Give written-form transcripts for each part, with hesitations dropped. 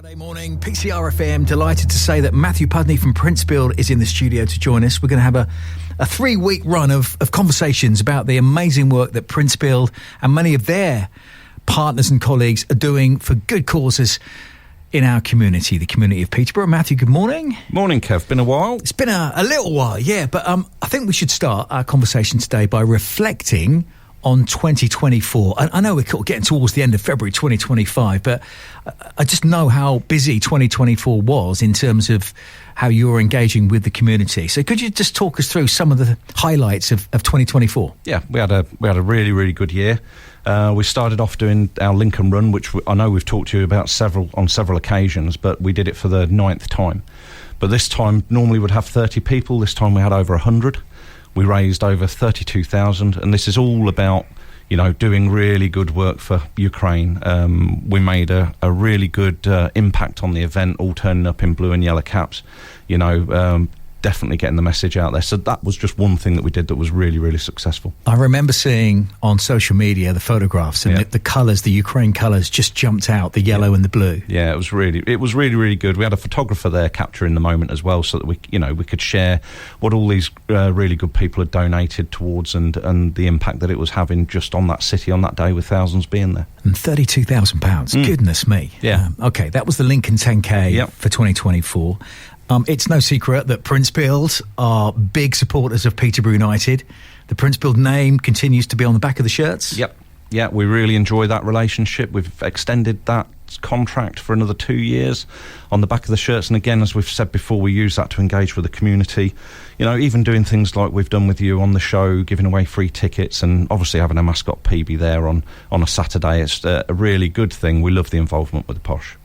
Friday morning, PCR FM, delighted to say that Matthew Pudney from Princebuild is in the studio to join us. We're going to have a 3-week run of conversations about the amazing work that Princebuild and many of their partners and colleagues are doing for good causes in our community, the community of Peterborough. Matthew, good morning. Morning, Kev. Been a while? It's been a little while, yeah, but I think we should start our conversation today by reflecting on 2024. I know we're getting towards the end of February 2025, but I just know how busy 2024 was in terms of how you were engaging with the community. So could you just talk us through some of the highlights of 2024? Yeah, we had a really, really good year. We started off doing our Lincoln Run, which I know we've talked to you about on several occasions, but we did it for the 9th time. But this time, normally we'd have 30 people. This time we had over 100. We raised over 32,000, and this is all about, doing really good work for Ukraine. We made a really good impact on the event, all turning up in blue and yellow caps, definitely getting the message out there. So that was just one thing that we did that was really, really successful. I remember seeing on social media the photographs and the colours, the Ukraine colours just jumped out, the yellow and the blue. Yeah, it was really, really good. We had a photographer there capturing the moment as well, so that we could share what all these really good people had donated towards and the impact that it was having just on that city on that day with thousands being there. And £32,000, goodness me. Yeah. Okay, that was the Lincoln 10K for 2024. It's no secret that Princebuilds are big supporters of Peterborough United. The Princebuild name continues to be on the back of the shirts. Yep. Yeah, we really enjoy that relationship. We've extended that contract for another 2 years on the back of the shirts. And again, as we've said before, we use that to engage with the community. Even doing things like we've done with you on the show, giving away free tickets and obviously having a mascot PB there on a Saturday. It's a really good thing. We love the involvement with the Posh.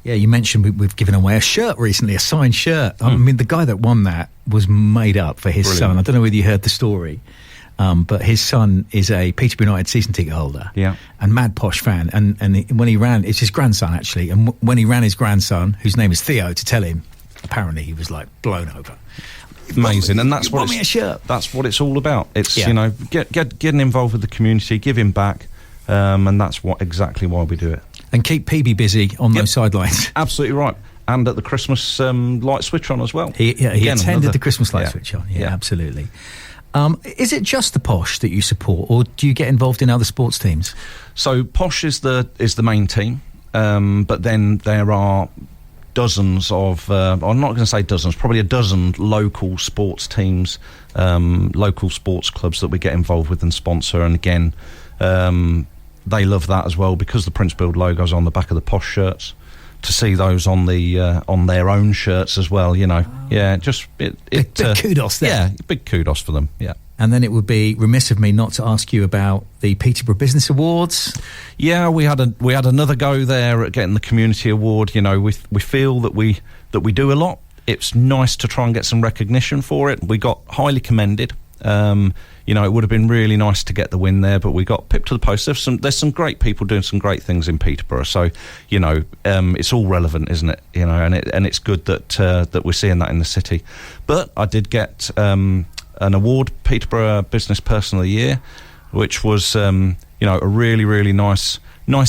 Yeah, you mentioned we've given away a shirt recently, a signed shirt. I mean, the guy that won that was made up for his son. I don't know whether you heard the story, but his son is a Peterborough United season ticket holder and mad Posh fan. And when he ran, it's his grandson actually, and when he ran his grandson, whose name is Theo, to tell him, apparently he was like blown over. Amazing, and that's what a shirt. That's what it's all about. It's getting involved with the community, giving back, and that's exactly why we do it. And keep PB busy on those sidelines. Absolutely right. And at the Christmas light switch on as well. He attended the Christmas light switch on. Yeah, absolutely. Is it just the Posh that you support, or do you get involved in other sports teams? So Posh is the main team, but then there are dozens of, I'm not going to say dozens, probably a dozen local sports teams, local sports clubs that we get involved with and sponsor. And again, they love that as well because the Princebuild logo's on the back of the Posh shirts. To see those on their own shirts as well, big kudos there. Yeah, big kudos for them. Yeah. And then it would be remiss of me not to ask you about the Peterborough Business Awards. Yeah, we had another go there at getting the community award. We feel that we do a lot. It's nice to try and get some recognition for it. We got highly commended. It would have been really nice to get the win there, but we got pipped to the post. There's some great people doing some great things in Peterborough, so it's all relevant, isn't it? And it's good that we're seeing that in the city. But I did get an award, Peterborough Business Person of the Year, which was a really, really nice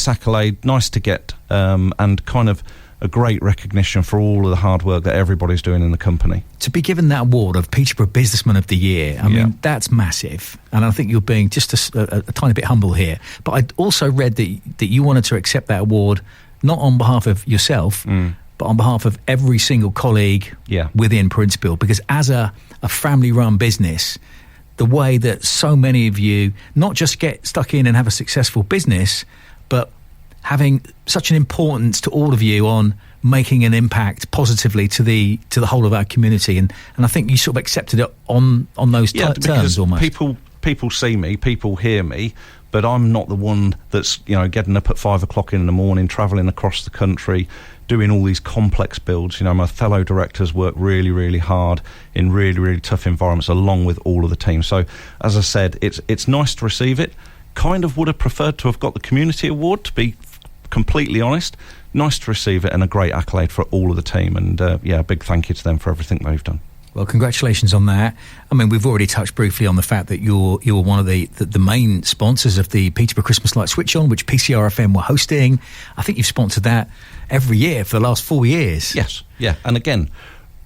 accolade, nice to get, and kind of a great recognition for all of the hard work that everybody's doing in the company. To be given that award of Peterborough Businessman of the Year, I mean, that's massive. And I think you're being just a tiny bit humble here. But I also read that you wanted to accept that award, not on behalf of yourself, but on behalf of every single colleague within Princebuild. Because as a family-run business, the way that so many of you not just get stuck in and have a successful business, but having such an importance to all of you on making an impact positively to the whole of our community, and I think you sort of accepted it on those terms almost. People see me, people hear me, but I'm not the one that's getting up at 5 o'clock in the morning, travelling across the country, doing all these complex builds. My fellow directors work really, really hard in really, really tough environments along with all of the team. So as I said, it's nice to receive it. Kind of would have preferred to have got the community award, to be completely honest. Nice to receive it, and a great accolade for all of the team, and a big thank you to them for everything they've done. Well, congratulations on that. I mean, we've already touched briefly on the fact that you're one of the main sponsors of the Peterborough Christmas Light Switch On, which PCR FM were hosting. I think you've sponsored that every year for the last 4 years. Yes, yeah, and again,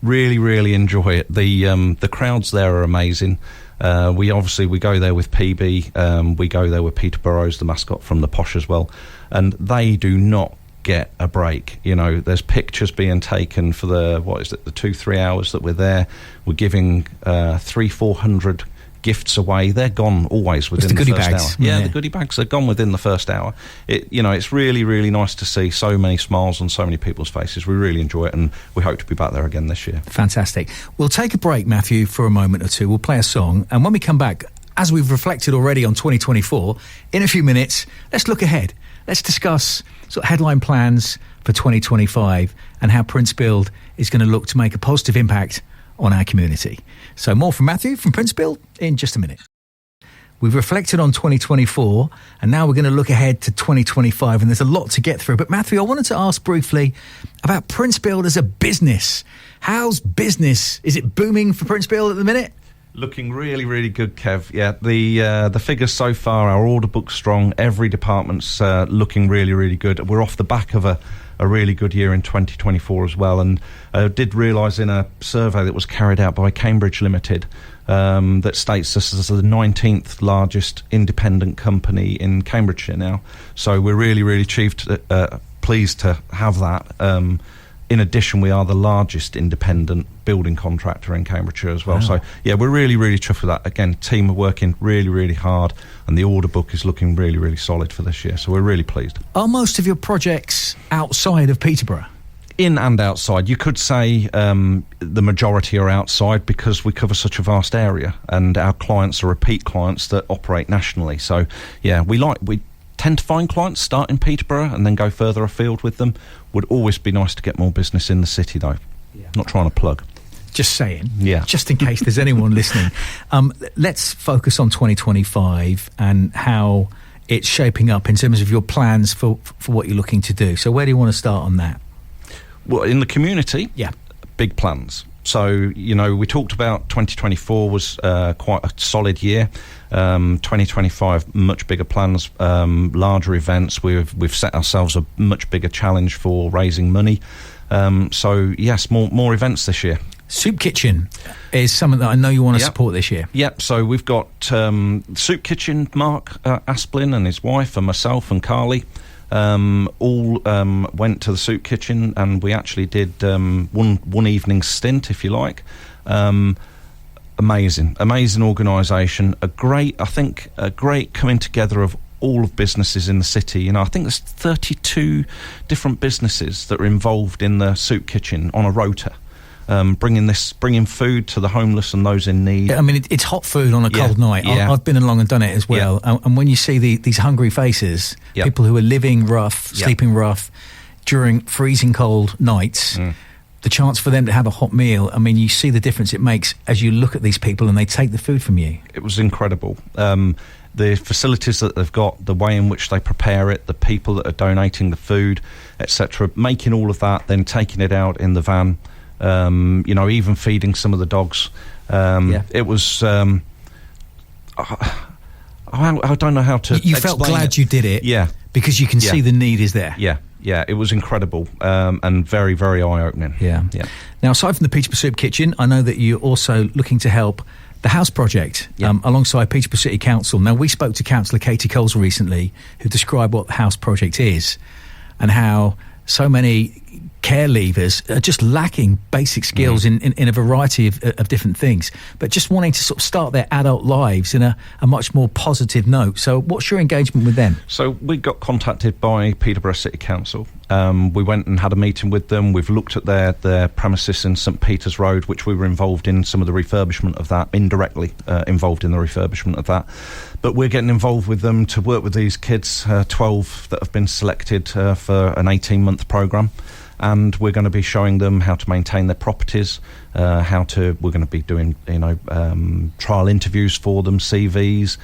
really, really enjoy it. The crowds there are amazing. We go there with PB. We go there with Peter Burrows, the mascot from the Posh as well, and they do not get a break. You know, there's pictures being taken for the 2-3 hours that we're there. We're giving 300-400 gifts away. They're gone always within the first hour. Yeah, the goodie bags are gone within the first hour. It's really, really nice to see so many smiles on so many people's faces. We really enjoy it, and we hope to be back there again this year. Fantastic. We'll take a break, Matthew, for a moment or two. We'll play a song, and when we come back, as we've reflected already on 2024, in a few minutes, let's look ahead. Let's discuss sort of headline plans for 2025 and how Princebuild is going to look to make a positive impact on our community. So more from Matthew from Princebuild in just a minute. We've reflected on 2024 and now we're going to look ahead to 2025, and there's a lot to get through. But Matthew, I wanted to ask briefly about Princebuild as a business. How's business? Is it booming for Princebuild at the minute? Looking really, really good, Kev. Yeah, the figures so far, our order book's strong. Every department's looking really, really good. We're off the back of a really good year in 2024 as well. And I did realise in a survey that was carried out by Cambridge Limited that states us as the 19th largest independent company in Cambridgeshire now. So we're really, really pleased to have that. In addition, we are the largest independent building contractor in Cambridgeshire as well. Wow. So, yeah, we're really, really chuffed with that. Again, team are working really, really hard, and the order book is looking really, really solid for this year. So we're really pleased. Are most of your projects outside of Peterborough? In and outside. You could say the majority are outside because we cover such a vast area, and our clients are repeat clients that operate nationally. So, yeah, we tend to find clients start in Peterborough and then go further afield with them. Would always be nice to get more business in the city, though. Yeah. Not trying to plug. Just saying. Yeah. Just in case there's anyone listening. Let's focus on 2025 and how it's shaping up in terms of your plans for what you're looking to do. So where do you want to start on that? Well, in the community, yeah, big plans. So, we talked about 2024 was quite a solid year. 2025, much bigger plans, larger events. We've set ourselves a much bigger challenge for raising money. So, yes, more events this year. Soup Kitchen is something that I know you want to support this year. Yep, so we've got Soup Kitchen, Mark Asplin and his wife and myself and Carly. All went to the Soup Kitchen, and we actually did one evening stint, if you like. Amazing organisation. A great coming together of all of businesses in the city. I think there's 32 different businesses that are involved in the Soup Kitchen on a rota. Bringing food to the homeless and those in need. I mean, it's hot food on a cold night. Yeah. I've been along and done it as well. Yeah. And when you see these hungry faces, people who are living rough, sleeping rough during freezing cold nights, the chance for them to have a hot meal, I mean, you see the difference it makes as you look at these people and they take the food from you. It was incredible. The facilities that they've got, the way in which they prepare it, the people that are donating the food, etc., making all of that, then taking it out in the van. Even feeding some of the dogs. It was. I don't know how to. You felt glad you did it, because you can see the need is there. Yeah, it was incredible and very, very eye-opening. Yeah. Now, aside from the Peterborough Soup Kitchen, I know that you're also looking to help the House Project alongside Peterborough City Council. Now, we spoke to Councillor Katie Coles recently, who described what the House Project is and how so many care leavers are just lacking basic skills in a variety of different things, but just wanting to sort of start their adult lives in a much more positive note. So what's your engagement with them? So we got contacted by Peterborough City Council. We went and had a meeting with them. We've looked at their premises in St Peter's Road, which we were involved in some of the refurbishment of that, indirectly involved in the refurbishment of that. But we're getting involved with them to work with these kids, 12 that have been selected for an 18-month programme. And we're going to be showing them how to maintain their properties, we're going to be doing, trial interviews for them, CVs,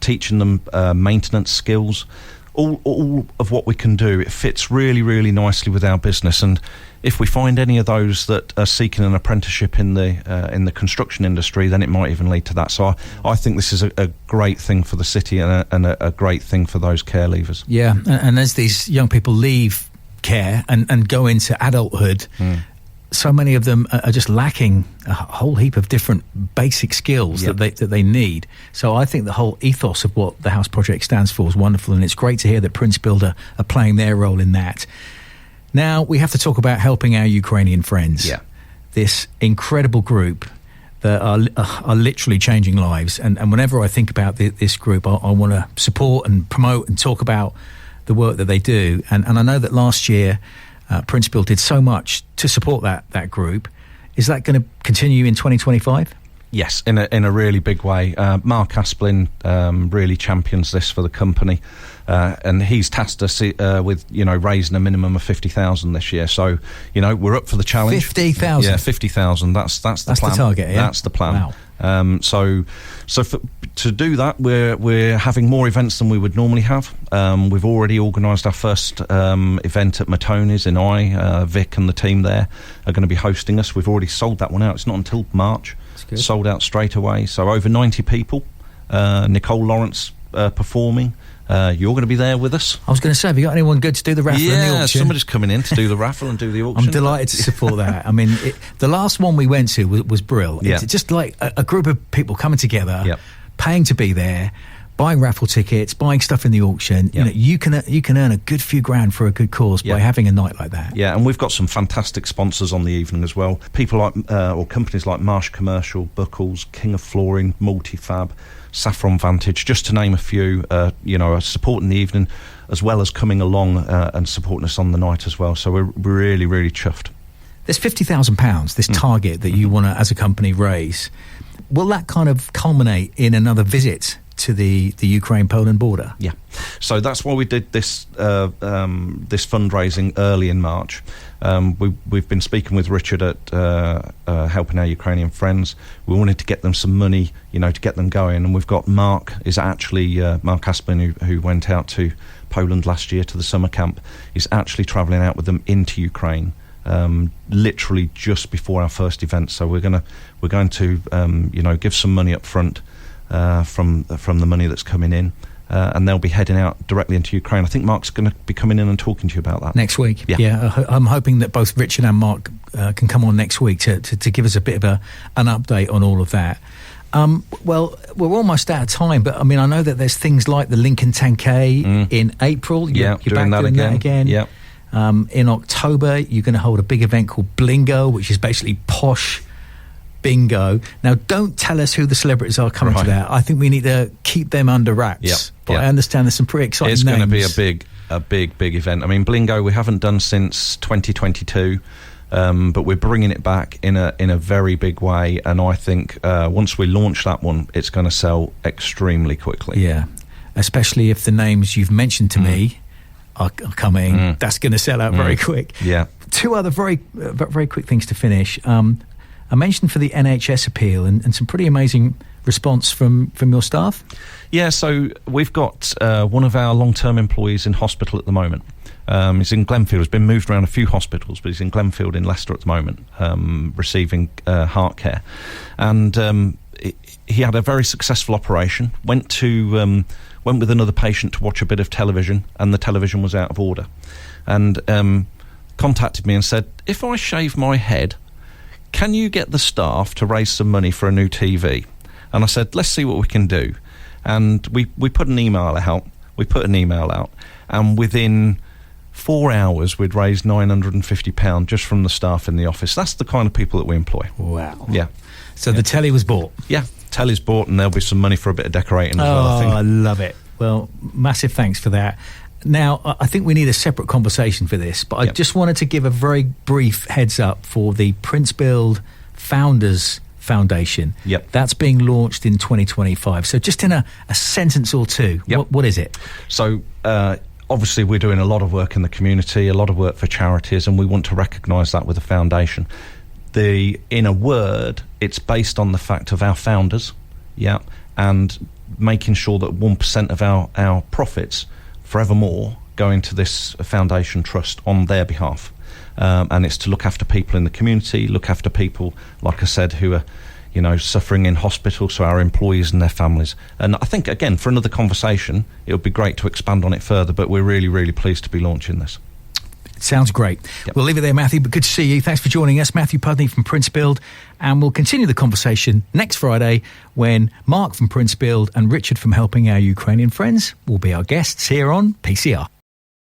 teaching them maintenance skills. All of what we can do, it fits really, really nicely with our business. And if we find any of those that are seeking an apprenticeship in the construction industry, then it might even lead to that. So I think this is a great thing for the city and a great thing for those care leavers. Yeah, and as these young people leave care and go into adulthood, so many of them are just lacking a whole heap of different basic skills that they need. So I think the whole ethos of what the House Project stands for is wonderful, and it's great to hear that Princebuild are playing their role in that. Now, we have to talk about helping our Ukrainian friends. Yeah. This incredible group that are literally changing lives. And whenever I think about this group, I want to support and promote and talk about the work that they do. And I know that last year, Princebuild did so much to support that group. Is that going to continue in 2025? Yes, in a really big way. Mark Asplin really champions this for the company, and he's tasked us with raising a minimum of 50,000 this year. So we're up for the challenge. 50,000. Yeah, 50,000. That's the plan. The target. Yeah? That's the plan. Wow. To do that, we're having more events than we would normally have. We've already organised our first event at Matoni's in Vic and the team there are going to be hosting us. We've already sold that one out. It's not until March. Sold out straight away. So over 90 people. Nicole Lawrence performing. You're going to be there with us. I was going to say, have you got anyone good to do the raffle and the auction? Somebody's coming in to do the raffle and do the auction. I'm delighted to support that. I mean, the last one we went to was Brill. It's just like a group of people coming together, paying to be there, buying raffle tickets, buying stuff in the auction. You can earn a good few grand for a good cause by having a night like that. Yeah, and we've got some fantastic sponsors on the evening as well. People like or companies like Marsh Commercial, Buckles, King of Flooring, Multifab, Saffron Vantage, just to name a few. Are supporting the evening as well as coming along and supporting us on the night as well. So we're really, really chuffed. There's £50,000, this target that you want to, as a company, raise. Will that kind of culminate in another visit to the Ukraine-Poland border? Yeah. So that's why we did this this fundraising early in March. We've been speaking with Richard at Helping Our Ukrainian Friends. We wanted to get them some money, to get them going. And we've got Mark Asplin, who went out to Poland last year to the summer camp. He's actually travelling out with them into Ukraine. Literally just before our first event. So we're going to give some money up front from the money that's coming in, and they'll be heading out directly into Ukraine. I think Mark's going to be coming in and talking to you about that next week. Yeah, I'm hoping that both Richard and Mark can come on next week to give us a bit of an update on all of that. Well, we're almost out of time, but I mean, I know that there's things like the Lincoln 10K in April. You're doing back doing that again. Yeah. In October, you're going to hold a big event called Blingo, which is basically posh bingo. Now, don't tell us who the celebrities are coming to that. I think we need to keep them under wraps. But I understand there's some pretty exciting names. It's going to be a big event. I mean, Blingo we haven't done since 2022, but we're bringing it back in a very big way. And I think once we launch that one, it's going to sell extremely quickly. Yeah, especially if the names you've mentioned to me are coming. That's going to sell out very quick. Yeah. Two other very quick things to finish. I mentioned for the NHS appeal and some pretty amazing response from your staff. Yeah, so we've got one of our long-term employees in hospital at the moment. He's in Glenfield. He's been moved around a few hospitals, but he's in Glenfield in Leicester at the moment, receiving heart care. And he had a very successful operation. Went with another patient to watch a bit of television, and the television was out of order. And contacted me and said, if I shave my head, can you get the staff to raise some money for a new TV? And I said, let's see what we can do. And we put an email out. And within 4 hours, we'd raised £950 just from the staff in the office. That's the kind of people that we employ. Wow. Yeah. So the telly was bought? Yeah, telly's bought, and there'll be some money for a bit of decorating as well, I think. I love it. Well, massive thanks for that. Now, I think we need a separate conversation for this, but I just wanted to give a very brief heads up for the Princebuild Founders Foundation. Yep. That's being launched in 2025. So just in a sentence or two, what is it? So, obviously, we're doing a lot of work in the community, a lot of work for charities, and we want to recognise that with a foundation. In a word, it's based on the fact of our founders, and making sure that 1% of our profits forevermore go into this foundation trust on their behalf, and it's to look after people in the community, look after people, like I said, who are suffering in hospital, so our employees and their families. And I think, again, for another conversation, it would be great to expand on it further, but we're really, really pleased to be launching this. Sounds great. Yep. We'll leave it there, Matthew, but good to see you. Thanks for joining us. Matthew Pudney from Princebuild. And we'll continue the conversation next Friday when Mark from Princebuild and Richard from Helping Our Ukrainian Friends will be our guests here on PCR.